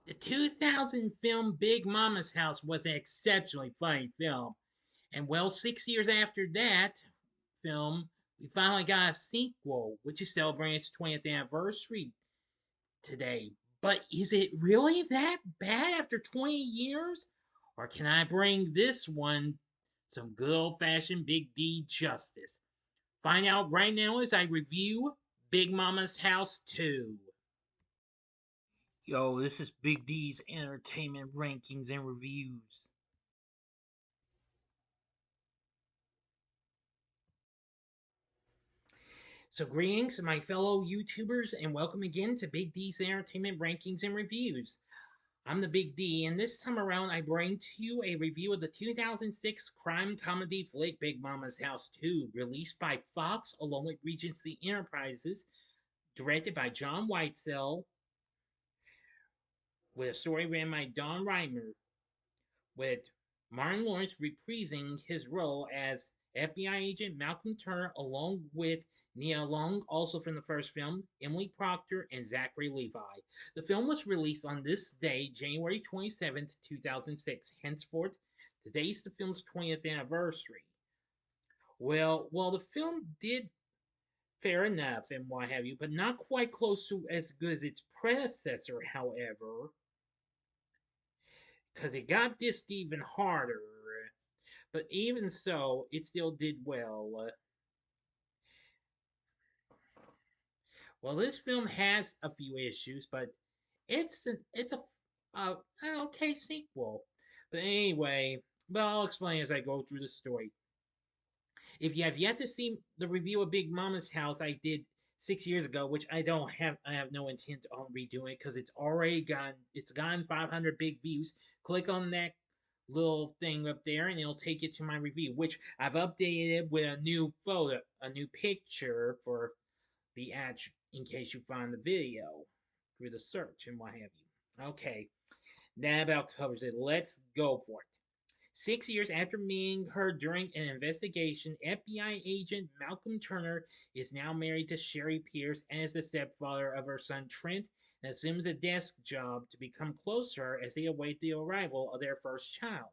The 2000 film Big Mama's House was an exceptionally funny film. And well, 6 years after that film, we finally got a sequel, which is celebrating its 20th anniversary today. But is it really that bad after 20 years? Or can I bring this one some good old fashioned Big D justice? Find out right now as I review Big Mama's House 2. Yo, this is Big D's entertainment rankings and reviews. So, greetings, my fellow YouTubers, and welcome again to Big D's Entertainment Rankings and Reviews. I'm the Big D, and this time around, I bring to you a review of the 2006 crime comedy flick Big Mama's House 2, released by Fox along with Regency Enterprises, directed by John Whitesell, with a story written by Don Reimer, with Martin Lawrence reprising his role as FBI agent Malcolm Turner, along with Nia Long, also from the first film, Emily Procter, and Zachary Levi. The film was released on this day, January 27th, 2006. Henceforth, today's the film's 20th anniversary. Well, the film did fair enough and what have you, but not quite close to as good as its predecessor, however, because it got dissed even harder. But even so, it still did well. Well, this film has a few issues, but an okay sequel. But anyway, I'll explain as I go through the story. If you have yet to see the review of Big Mama's House I did 6 years ago, which I have no intent on redoing because it's gotten 500 big views. Click on that little thing up there and it'll take you to my review, which I've updated with a new photo, a new picture for the ad in case you find the video through the search and what have you. Okay, that about covers it. Let's go for it. 6 years after meeting her during an investigation, FBI agent Malcolm Turner is now married to Sherry Pierce and is the stepfather of her son Trent and assumes a desk job to become closer as they await the arrival of their first child.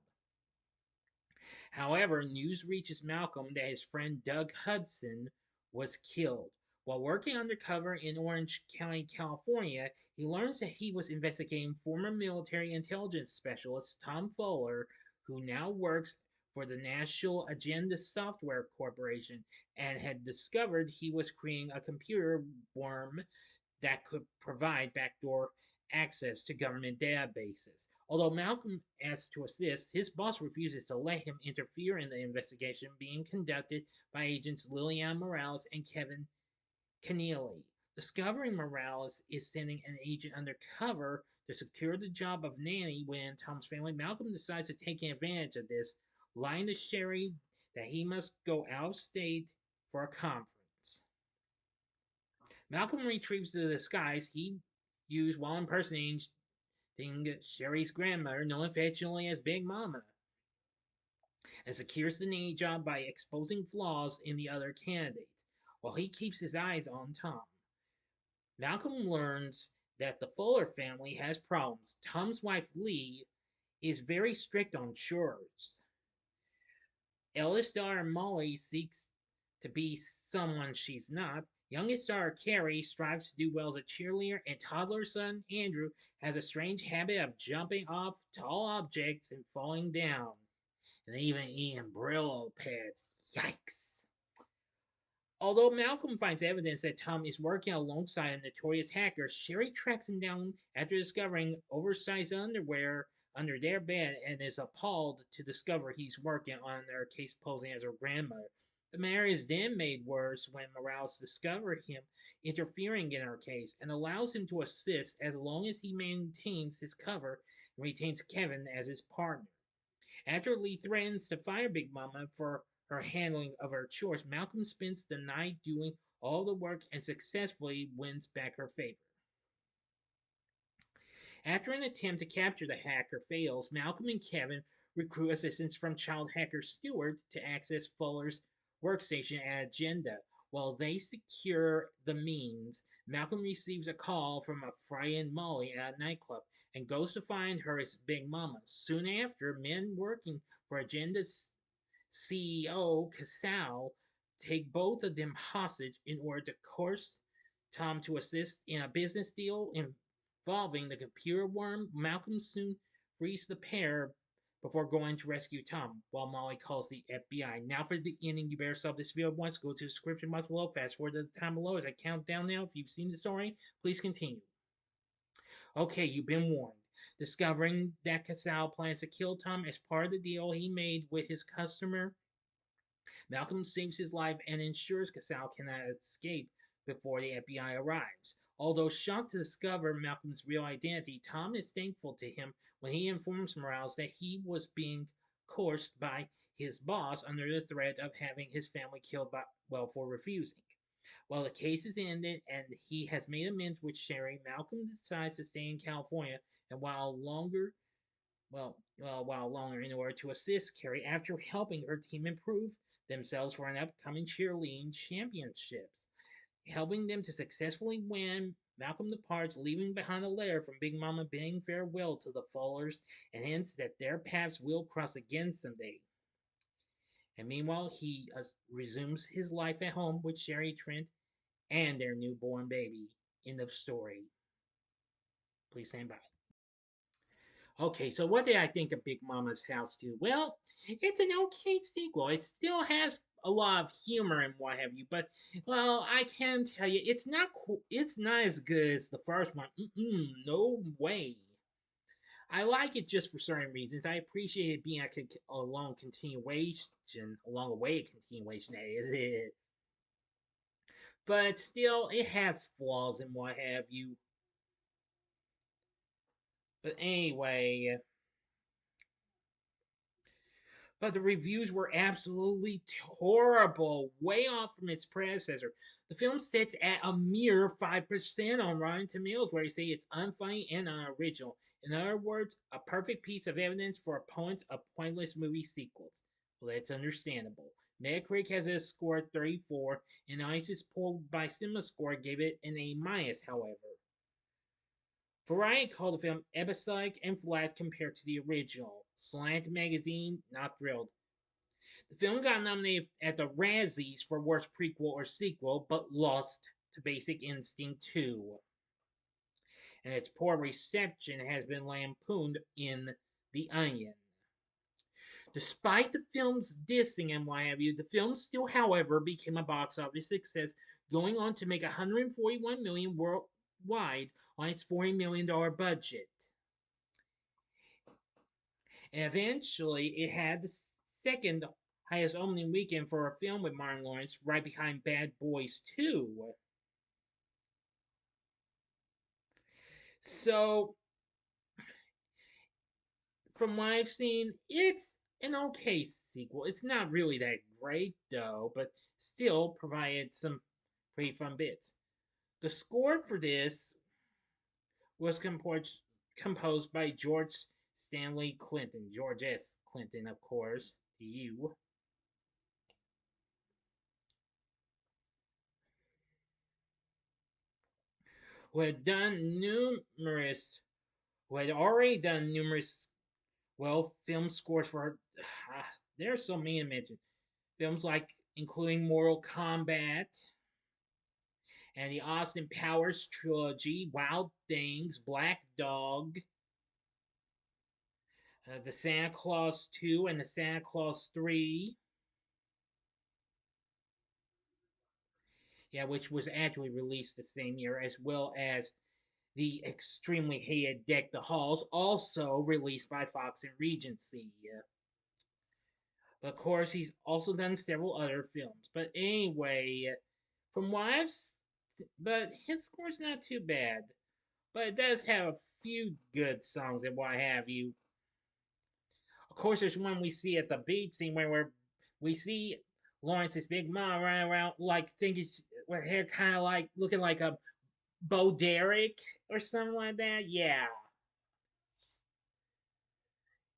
However, news reaches Malcolm that his friend Doug Hudson was killed. While working undercover in Orange County, California, he learns that he was investigating former military intelligence specialist Tom Fuller, who now works for the National Agenda Software Corporation and had discovered he was creating a computer worm that could provide backdoor access to government databases. Although Malcolm asks to assist, his boss refuses to let him interfere in the investigation being conducted by agents Liliana Morales and Kevin Keneally. Discovering Morales is sending an agent undercover to secure the job of nanny when Tom's family, Malcolm decides to take advantage of this, lying to Sherry that he must go out of state for a conference. Malcolm retrieves the disguise he used while impersonating Sherry's grandmother, known affectionately as Big Mama, and secures the nanny job by exposing flaws in the other candidates, while he keeps his eyes on Tom. Malcolm learns that the Fuller family has problems. Tom's wife, Lee, is very strict on chores. Eldest daughter Molly seeks to be someone she's not. Youngest daughter Carrie strives to do well as a cheerleader, and toddler son Andrew has a strange habit of jumping off tall objects and falling down, and even eating Brillo pads. Yikes! Although Malcolm finds evidence that Tom is working alongside a notorious hacker, Sherry tracks him down after discovering oversized underwear under their bed and is appalled to discover he's working on their case posing as her grandmother. The matter is then made worse when Morales discovers him interfering in her case and allows him to assist as long as he maintains his cover and retains Kevin as his partner. After Lee threatens to fire Big Mama for her handling of her chores, Malcolm spends the night doing all the work and successfully wins back her favor. After an attempt to capture the hacker fails, Malcolm and Kevin recruit assistance from child hacker Stewart to access Fuller's workstation at Agenda. While they secure the means, Malcolm receives a call from a frightened Molly at a nightclub and goes to find her as Big Mama. Soon after, men working for Agenda's CEO, Casal, take both of them hostage in order to coerce Tom to assist in a business deal involving the computer worm. Malcolm soon frees the pair before going to rescue Tom, while Molly calls the FBI. Now for the ending, you better solve this video at once. Go to the description box below. Fast forward to the time below as I count down now. If you've seen the story, please continue. Okay, you've been warned. Discovering that Casal plans to kill Tom as part of the deal he made with his customer, Malcolm saves his life and ensures Casal cannot escape before the FBI arrives. Although shocked to discover Malcolm's real identity, Tom is thankful to him when he informs Morales that he was being coerced by his boss under the threat of having his family killed for refusing. While the case is ended and he has made amends with Sherry, Malcolm decides to stay in California and while longer in order to assist Carrie after helping her team improve themselves for an upcoming cheerleading championships. Helping them to successfully win, Malcolm departs, leaving behind a letter from Big Mama bidding farewell to the Fallers and hints that their paths will cross again someday. And meanwhile, he resumes his life at home with Sherry, Trent, and their newborn baby. End of story. Please stand by. Okay, so what did I think of Big Mama's House 2? Well, it's an okay sequel. It still has a lot of humor and what have you, but well, I can tell you, it's not as good as the first one. No way. I like it just for certain reasons. I appreciate it being a long continuation, a long away continuation. That is it, but still, it has flaws and what have you. But anyway, but the reviews were absolutely horrible, way off from its predecessor. The film sits at a mere 5% on Rotten Tomatoes, where they say it's unfunny and unoriginal. In other words, a perfect piece of evidence for opponents of pointless movie sequels. Well, that's understandable. Metacritic has a score of 34, and the audience's poll by CinemaScore gave it an A minus, however. Variety called the film episodic and flat compared to the original. Slant magazine, not thrilled. The film got nominated at the Razzies for Worst Prequel or Sequel, but lost to Basic Instinct 2. And its poor reception has been lampooned in The Onion. Despite the film's dissing and what have you, the film still, however, became a box office success, going on to make $141 million worldwide on its $40 million budget. And eventually, it had the second highest opening weekend for a film with Martin Lawrence, right behind Bad Boys 2. So, from what I've seen, it's an okay sequel. It's not really that great, though, but still provided some pretty fun bits. The score for this was composed by George Stanley Clinton, George S. Clinton, of course, to you. Who had done numerous, who had already done numerous, well, film scores for. There's so many to mention. Films like including Mortal Kombat and the Austin Powers trilogy, Wild Things, Black Dog, the Santa Claus 2 and the Santa Claus 3. Yeah, which was actually released the same year, as well as the extremely hated Deck the Halls, also released by Fox and Regency. But of course, he's also done several other films. But anyway, from what but his score's not too bad. But it does have a few good songs and what have you. Of course, there's one we see at the beach scene where we see Lawrence's big mom running around like thinking with hair kind of like looking like a Bo Derek or something like that. Yeah.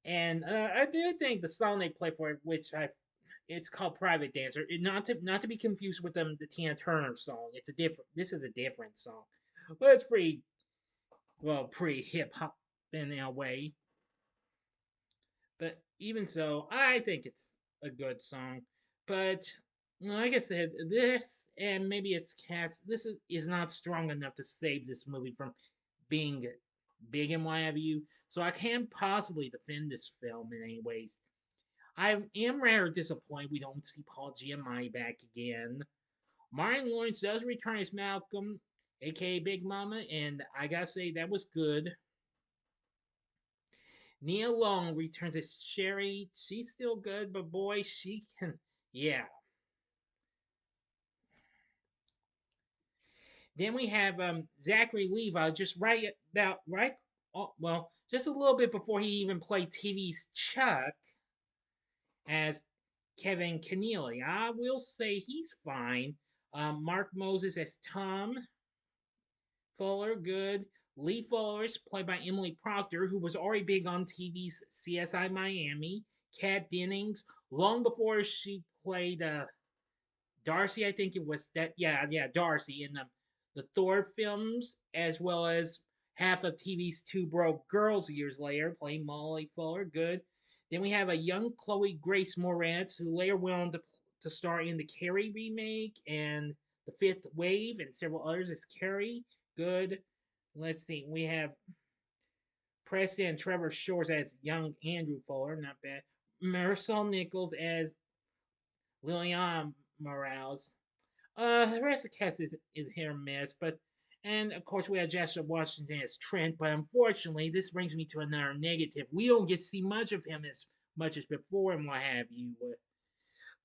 And I do think the song they play for it, which I It's called Private Dancer. Not to be confused with the Tina Turner song. It's a different. This is a different song, but it's pretty hip hop in a way. But even so, I think it's a good song. But like I said, this and maybe its cast. This is not strong enough to save this movie from being big and what have you. So I can't possibly defend this film in any ways. I am rather disappointed we don't see Paul Giamatti back again. Martin Lawrence does return as Malcolm, aka Big Mama, and I gotta say that was good. Nia Long returns as Sherry. She's still good, but boy, she can. Yeah. Then we have Zachary Levi, just just a little bit before he even played TV's Chuck as Kevin Keneally. I will say he's fine. Mark Moses as Tom Fuller, good. Lee Fuller's played by Emily Procter, who was already big on TV's CSI Miami. Kat Dennings, long before she played Darcy, I think it was that. Yeah, Darcy in the Thor films, as well as half of TV's Two Broke Girls years later, playing Molly Fuller. Good. Then we have a young Chloe Grace Moretz, who later went on to star in the Carrie remake and The Fifth Wave and several others as Carrie. Good. Let's see. We have Preston and Trevor Shores as young Andrew Fuller. Not bad. Marisol Nichols as Liliana Morales. The rest of the cast is hit or miss, but and of course we have Joshua Washington as Trent, but unfortunately this brings me to another negative. We don't get to see much of him as much as before and what have you.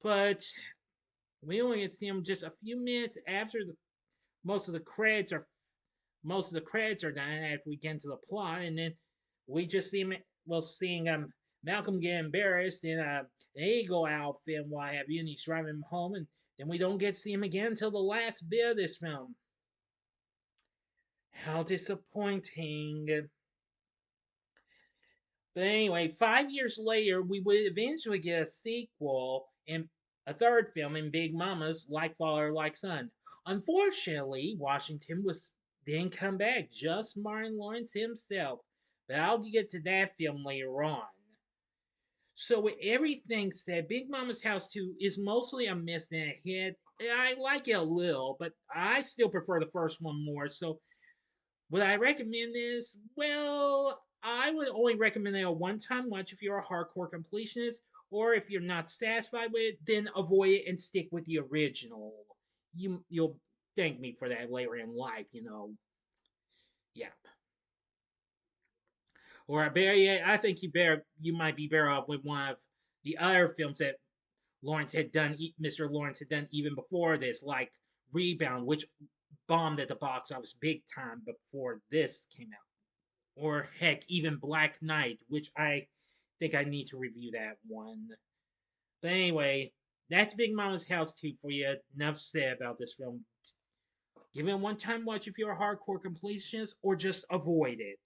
But we only get to see him just a few minutes after most of the credits are most of the credits are done after we get into the plot, and then we just see him. Well, seeing Malcolm get embarrassed in an Eagle outfit and what have you, and he's driving him home, and then we don't get to see him again until the last bit of this film. How disappointing. But anyway, 5 years later, we would eventually get a sequel and a third film in Big Mama's Like Father, Like Son. Unfortunately, Washington was didn't come back, just Martin Lawrence himself. But I'll get to that film later on. So with everything said, Big Mama's House 2 is mostly a miss and a hit. I like it a little, but I still prefer the first one more. So would I recommend this? Well, I would only recommend it a one-time watch if you're a hardcore completionist, or if you're not satisfied with it, then avoid it and stick with the original. You'll thank me for that later in life. Yeah. Or I think you might be better off with one of the other films that Mr. Lawrence had done even before this, like Rebound, which bombed at the box office big time before this came out. Or heck, even Black Knight, which I think I need to review that one. But anyway, that's Big Mama's House 2 for you. Enough said about this film. Give it a one time watch if you're a hardcore completionist, or just avoid it.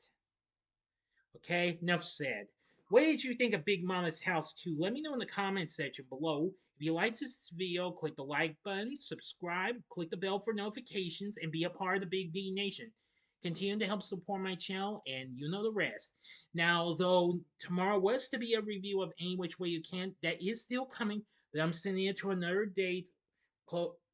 Okay, enough said. What did you think of Big Mama's House 2? Let me know in the comments section below. If you liked this video, click the like button, subscribe, click the bell for notifications, and be a part of the Big D Nation. Continue to help support my channel, and you know the rest. Now, though tomorrow was to be a review of Any Which Way You Can, that is still coming, but I'm sending it to another date,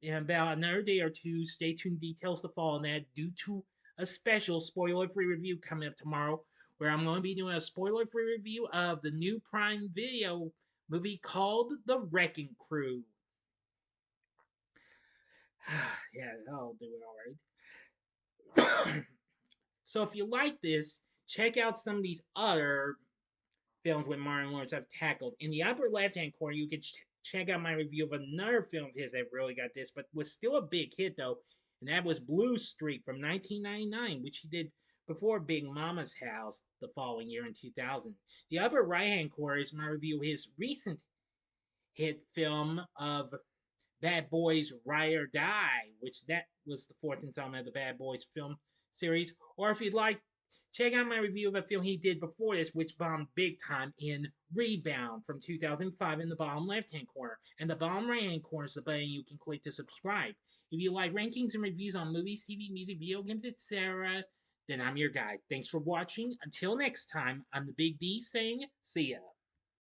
in about another day or two. Stay tuned, details to follow on that, due to a special spoiler-free review coming up tomorrow, where I'm going to be doing a spoiler-free review of the new Prime Video movie called The Wrecking Crew. Yeah, I'll do it all right. So if you like this, check out some of these other films with Martin Lawrence I've tackled. In the upper left-hand corner, you can check out my review of another film of his that really got this, but was still a big hit though, and that was Blue Streak from 1999, which he did before Big Mama's House the following year in 2000. The upper right-hand corner is my review of his recent hit film of Bad Boys Ride or Die, which that was the fourth installment of the Bad Boys film series. Or if you'd like Check out my review of a film he did before this, which bombed big time, in Rebound from 2005, in the bottom left hand corner. And the bottom right hand corner is the button you can click to subscribe. If you like rankings and reviews on movies, TV, music, video games, etc., then I'm your guy. Thanks for watching. Until next time, I'm the Big D saying, see ya.